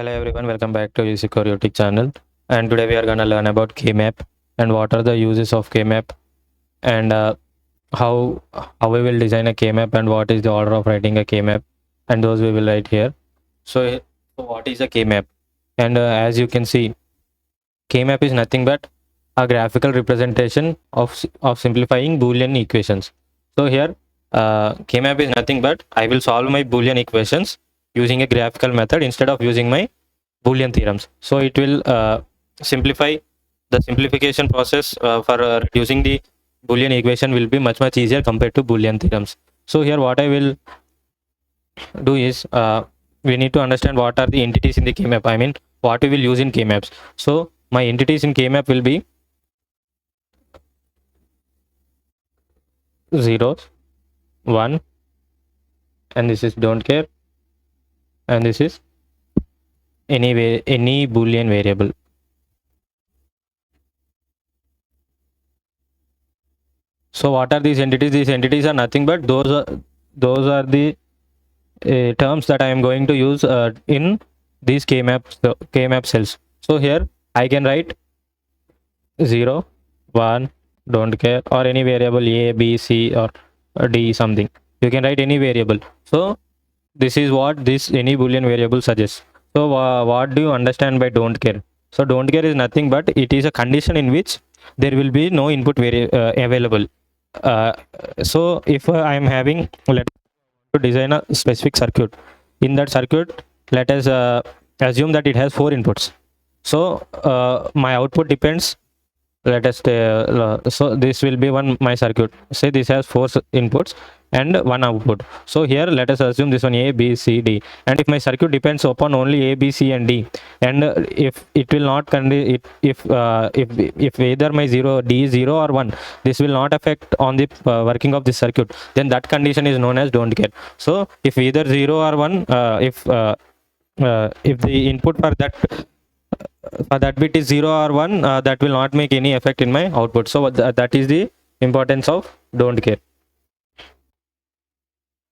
Hello everyone, welcome back to UC Coriotic channel. And today we are gonna learn about KMap and what are the uses of KMap and how we will design a KMap and what is the order of writing a KMap, and those we will write here. So what is a KMap? And as you can see, KMap is nothing but a graphical representation of simplifying Boolean equations. So here, KMap is nothing but I will solve my Boolean equations using a graphical method instead of using my Boolean theorems. So it will simplify the simplification process for reducing the Boolean equation will be much easier compared to Boolean theorems. So here what I will do is we need to understand what are the entities in the KMap. I mean what we will use in KMaps. So my entities in KMap will be zeros, 1, and this is don't care, and this is any Boolean variable. So what are these entities? These entities are nothing but those are the terms that I am going to use in these KMap cells. So here I can write 0, 1, don't care, or any variable A, B, C, or D something. You can write any variable. So this is what this any Boolean variable suggests. So what do you understand by don't care? So don't care is nothing but it is a condition in which there will be no input available. So if I am having, let to design a specific circuit. In that circuit, let us assume that it has 4 inputs. So my output depends. Let us so this will be my circuit. Say this has 4 inputs and 1 output. So here let us assume this one A, B, C, D. And if my circuit depends upon only A, B, C, and D, and if it will not if either my D is 0 or 1, this will not affect on the working of this circuit, then that condition is known as don't care. So if either 0 or 1, if the input for that bit is 0 or 1, that will not make any effect in my output. So that is the importance of don't care.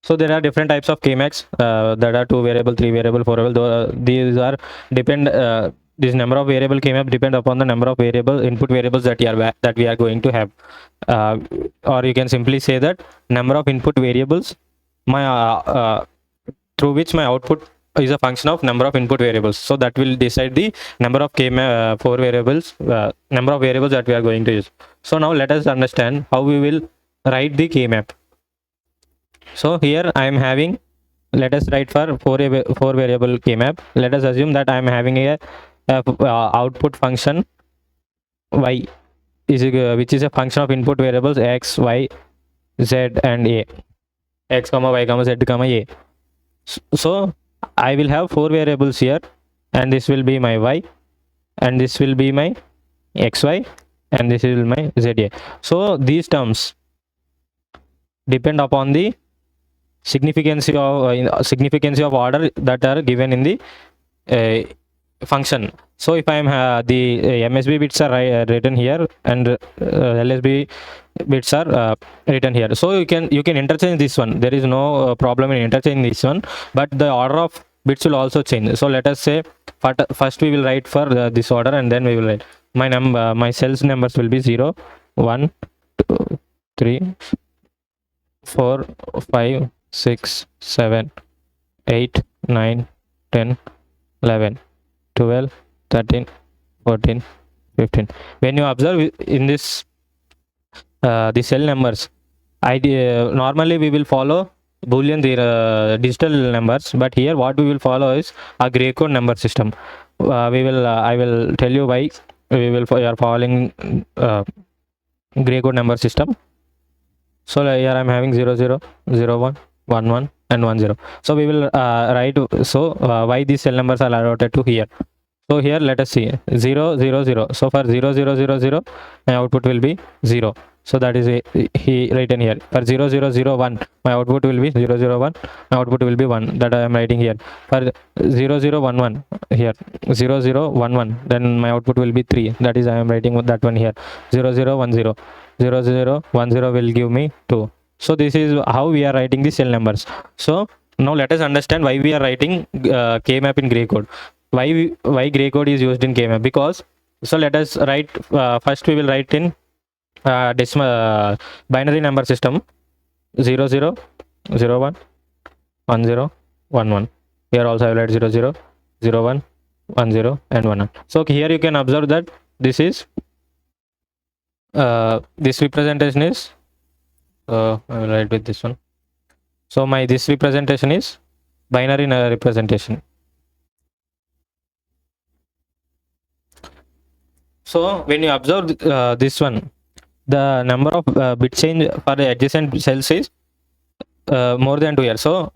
So there are different types of KMaps. There are 2 variable, 3 variable, 4 variable. These are this number of variable KMap depend upon the number of input variables that we are going to have, or you can simply say that number of input variables through which my output is a function of number of input variables. So that will decide the number of KMap 4 variables, number of variables that we are going to use. So now let us understand how we will write the KMap. So here I am having, let us write for 4 variable KMap. Let us assume that I am having a output function y is which is a function of input variables x, y, z, and a. X, y, z, a. So I will have 4 variables here, and this will be my y, and this will be my xy, and this will be my za. So these terms depend upon the significance of order that are given in the function. So if I am the MSB bits are written here, and LSB bits are written here. So you can interchange this one. There is no problem in interchanging this one, but the order of bits will also change. So let us say first we will write for this order, and then we will write my cells numbers will be 0, 1, 2, 3, 4, 5, 6, 7, 8, 9, 10, 11, 12, 13, 14, 15. When you observe in this the cell numbers, normally we will follow Boolean digital numbers, but here what we will follow is a gray code number system. I will tell you why we are following gray code number system. So here I am having 0, 0, 0, 1, 1, 1, and 1, 0. So we will write, so why these cell numbers are allotted to here. So here let us see 0, 0, 0. So for 0, 0, 0, 0, my output will be 0. So that is he written here. For 0, 0, 0, 1, my output will be 0, 0, 1. My output will be 1. That I am writing here. For 0, 0, 1, 1 here. 0, 0, 1, 1. Then my output will be 3. That is I am writing that one here. 0, 0, 1, 0. 0, 0, 1, 0 will give me 2. So this is how we are writing the cell numbers. So now let us understand why we are writing KMap in gray code. why gray code is used in KMap, because so let us write first we will write in decimal binary number system 0 0 0 1 1 0 1 1. Here also I will write 0 0 0 1 1 0 and 1 1. So here you can observe that this is this representation is I will write with this one. So my this representation is binary representation. So when you observe this one, the number of bit change for the adjacent cells is more than 2 years. So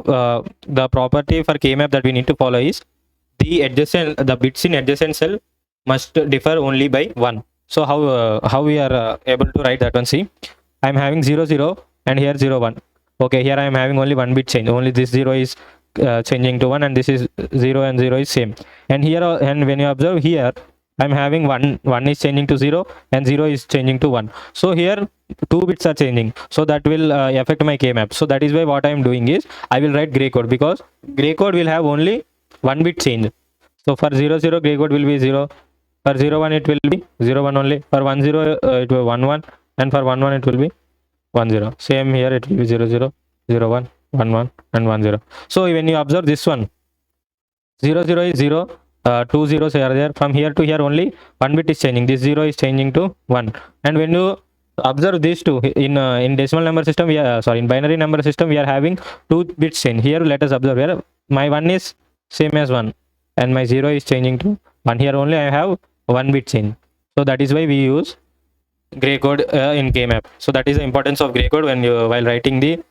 the property for KMap that we need to follow is the bits in adjacent cell must differ only by 1. So how we are able to write that one? See, I am having 0 0 and here 0 1. Okay, here I am having only one bit change. Only this 0 is changing to 1, and this is 0 and 0 is same. And here and when you observe here, I'm having 1 is changing to 0 and 0 is changing to 1. So here 2 bits are changing, so that will affect my KMap. So that is why what I am doing is I will write gray code, because gray code will have only 1 bit change. So for 0 0 gray code will be 0, for 0 1 it will be 0 1 only, for 1 0 it will be 1 1, and for 1 1 it will be 1 0. Same here it will be 0 0 0 1 1 1 and 1 0. So when you observe this one, 0 0 is 0, 2 zeros are there. From here to here only one bit is changing. This 0 is changing to 1. And when you observe these two in decimal number system, in binary number system, we are having 2 bits change. Here let us observe here my 1 is same as 1 and my 0 is changing to 1. Here only I have 1 bit change. So that is why we use gray code in KMap. So that is the importance of gray code when you while writing the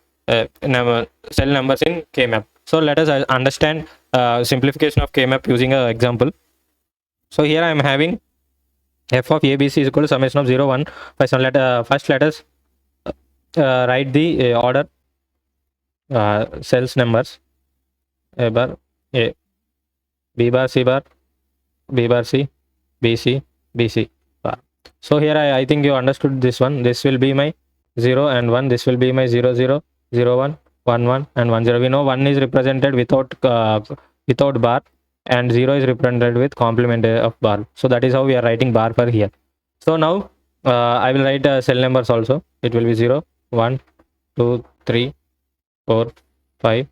cell numbers in KMap. So let us understand simplification of KMap using an example. So here I am having f of ABC is equal to summation of 0 1. First let us write the order cells numbers. A bar A, B bar C bar, B bar C, BC, BC bar. So here I think you understood this one. This will be my 0 and 1. This will be my 0 0 0 1 1 1 and 1 0. We know 1 is represented without bar, and 0 is represented with complement of bar. So that is how we are writing bar for here. So now I will write cell numbers also. It will be 0 1 2 3 4 5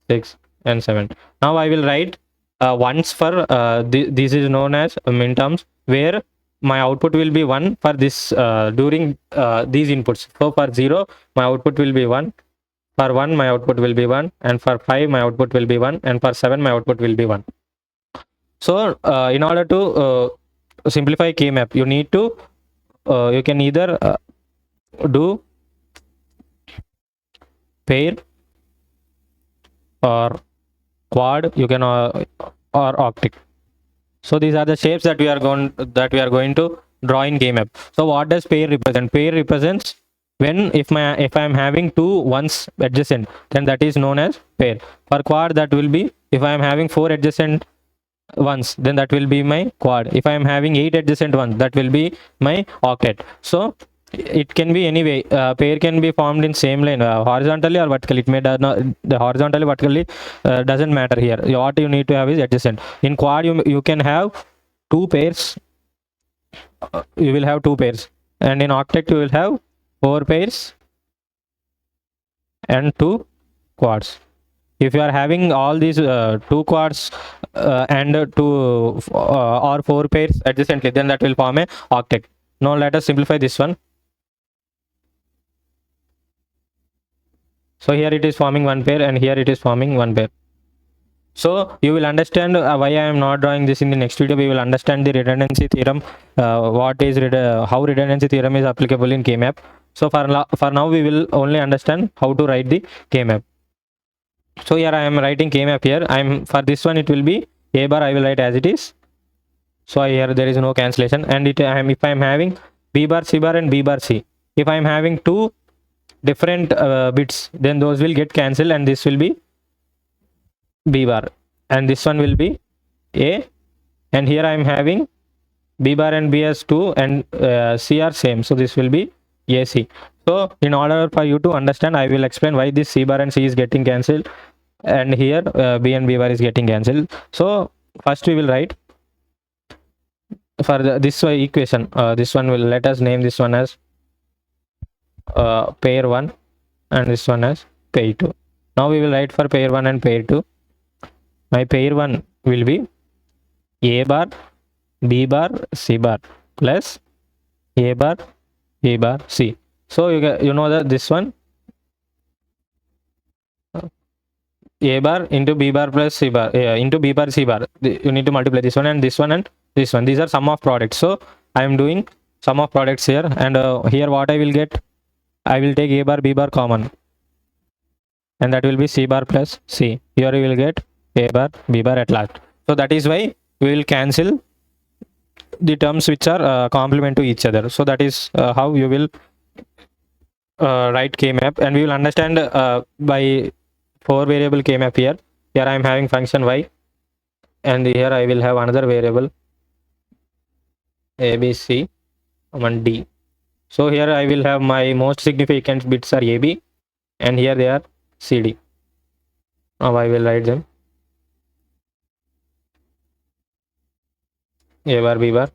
6 and 7. Now I will write ones for this is known as minterms, where my output will be 1 for this during these inputs. So for 0 my output will be 1, for 1 my output will be 1, and for 5 my output will be 1, and for 7 my output will be 1. So in order to simplify KMap, you need to you can either do pair or quad, you can or octet. So these are the shapes that we are going to draw in KMap. So what does pair represent? Pair represents when if I am having 2 ones adjacent, then that is known as pair. For quad, that will be if I am having 4 adjacent ones, then that will be my quad. If I am having 8 adjacent ones, that will be my octet. So it can be anyway. Pair can be formed in same line, horizontally or vertically. It may not, the horizontally vertically doesn't matter here. What you need to have is adjacent. In quad you can have 2 pairs. You will have 2 pairs, and in octet you will have 4 pairs and 2 quads. If you are having all these 2 quads and 2 or 4 pairs adjacently, then that will form a octet. Now let us simplify this one. So here it is forming 1 pair, and here it is forming 1 pair. So you will understand why I am not drawing this in the next video. We will understand the redundancy theorem, how redundancy theorem is applicable in KMap. So for now we will only understand how to write the KMap. So here I am writing KMap here. For this one it will be A bar, I will write as it is. So here there is no cancellation, and if I am having B bar C bar and B bar C, if I am having 2 different bits, then those will get cancelled, and this will be B bar, and this one will be A, and here I am having B bar and B as 2 and C are same, so this will be AC. So in order for you to understand, I will explain why this C bar and C is getting cancelled, and here B and B bar is getting cancelled. So first we will write for this equation. This one will, let us name this one as pair 1 and this one as pair 2. Now we will write for pair 1 and pair 2. My pair 1 will be a bar, b bar, c bar plus a bar, b bar, c. So you know that this one a bar into b bar plus c bar into b bar c bar. You need to multiply this one and this one and this one. These are sum of products. So I am doing sum of products here, and here what I will get, I will take a bar b bar common, and that will be c bar plus c. Here you will get a bar b bar at last. So that is why we will cancel the terms which are complement to each other. So that is how you will write K-map, and we will understand by 4 variable K-map here. Here I am having function y, and here I will have another variable a, b, c, and d. So here I will have my most significant bits are a, b, and here they are c, d. Now I will write them. A bar b bar,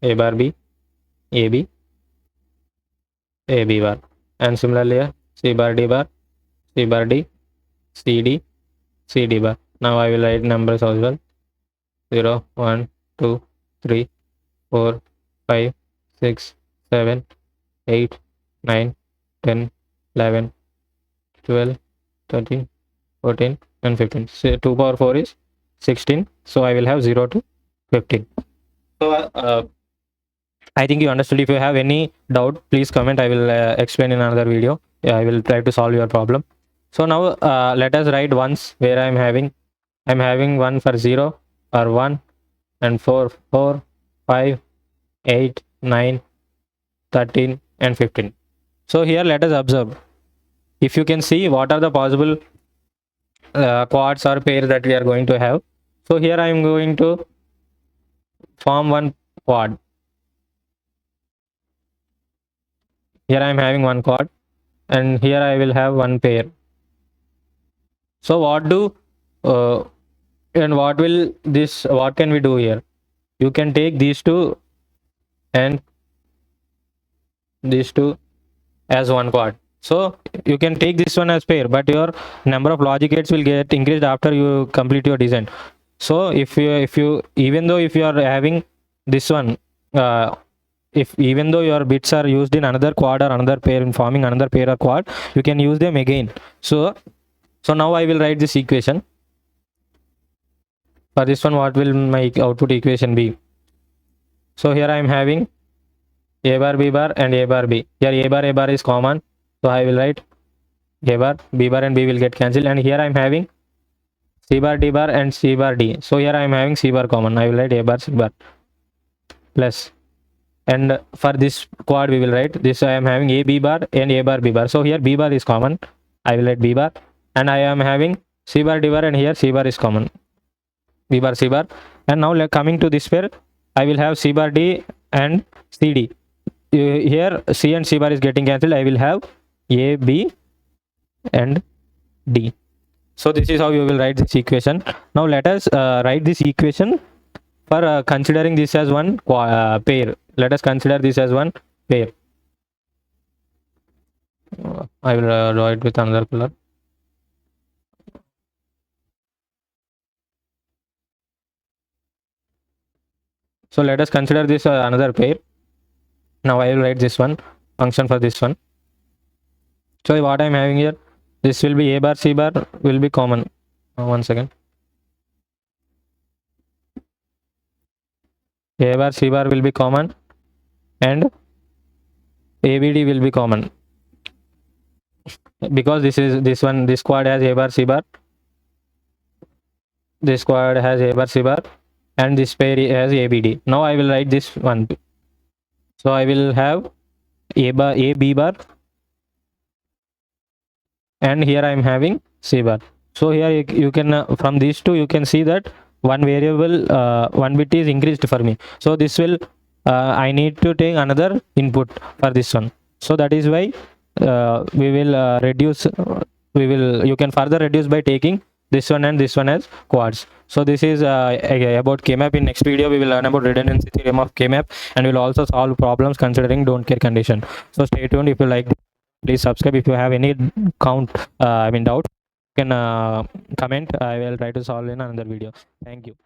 a bar b, a b, a b bar, and similarly here c bar d bar, c bar d, c d, c d bar. Now I will write numbers as well. 0, 1, 2, 3, 4, 5, 6, 7, 8, 9, 10, 11, 12, 13, 14, and 15. So 2 power 4 is 16. So I will have 0 to 15. So I think you understood. If you have any doubt, please comment. I will explain in another video. I will try to solve your problem. So now let us write ones where I'm having 1 for 0 or 1 and 4, 4, 5, 8, 9, 13, and 15. So here let us observe. If you can see what are the possible quads or pairs that we are going to have. So here I am going to form one quad. Here I am having one quad, and here I will have one pair. So what can we do here? You can take these two and these two as one quad. So you can take this one as pair, but your number of logic gates will get increased after you complete your design. So if you even though if you are having this one, even though your bits are used in another quad or another pair, in forming another pair or quad, you can use them again. So now I will write this equation. For this one, what will my output equation be? So here I am having a bar b bar and a bar b. Here a bar is common, so I will write a bar, b bar and b will get cancelled, and here I am having c bar d bar and c bar d. So here I am having c bar common. I will write a bar c bar plus, and for this quad we will write this. I am having a b bar and a bar b bar. So here b bar is common. I will write b bar, and I am having c bar d bar, and here c bar is common. B bar c bar, and now coming to this pair, I will have c bar d and c d. Here c and c bar is getting cancelled. I will have a, b, and d. So this is how you will write this equation. Now let us write this equation for considering this as one pair. Let us consider this as one pair. I will draw it with another color. So let us consider this another pair. Now I will write this one function for this one. So what I am having here, this will be a bar c bar will be common. 1 second. A bar c bar will be common, and abd will be common, because this quad has a bar c bar, this quad has a bar c bar, and this pair has abd. Now I will write this one. So I will have a b bar, and here I am having c bar. So here you can from these two you can see that one variable, one bit is increased for me. So this will I need to take another input for this one. So that is why we will reduce. You can further reduce by taking this one and this one as quads. So this is about K-map. In next video we will learn about redundancy theorem of K-map, and we'll also solve problems considering don't care condition. So stay tuned. If you like, please subscribe. If you have any doubt, you can comment. I will try to solve in another video. Thank you.